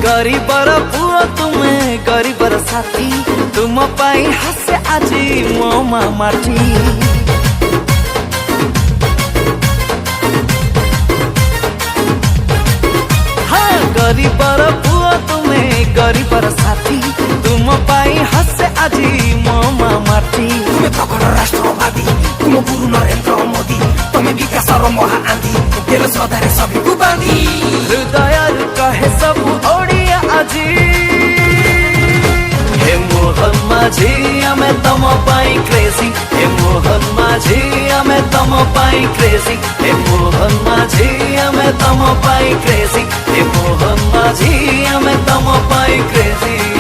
गरीबर पुओ तुमे गरीबर साथी तुम पाई हसे आजी मो मामाटी। हाँ गरीबर पुओ तुमे गरीबर साथी तुम पाई हसे आजी मो मामाटी। तुम्हें प्रखर राष्ट्रवादी तुम गुरु नरेंद्र मोदी तुम्हें विकास महाआंधी तेल सदारे सबको बांधी हृदय कहे सब ओडिया आजी। हे मोहन माझी आमे तम पाई क्रेजी हे मोहन माझी आमे तम पाई क्रेजी हे मोहन माझी आमे तम पाई क्रेजी हे मोहन माझी आमे तम पाई क्रेजी।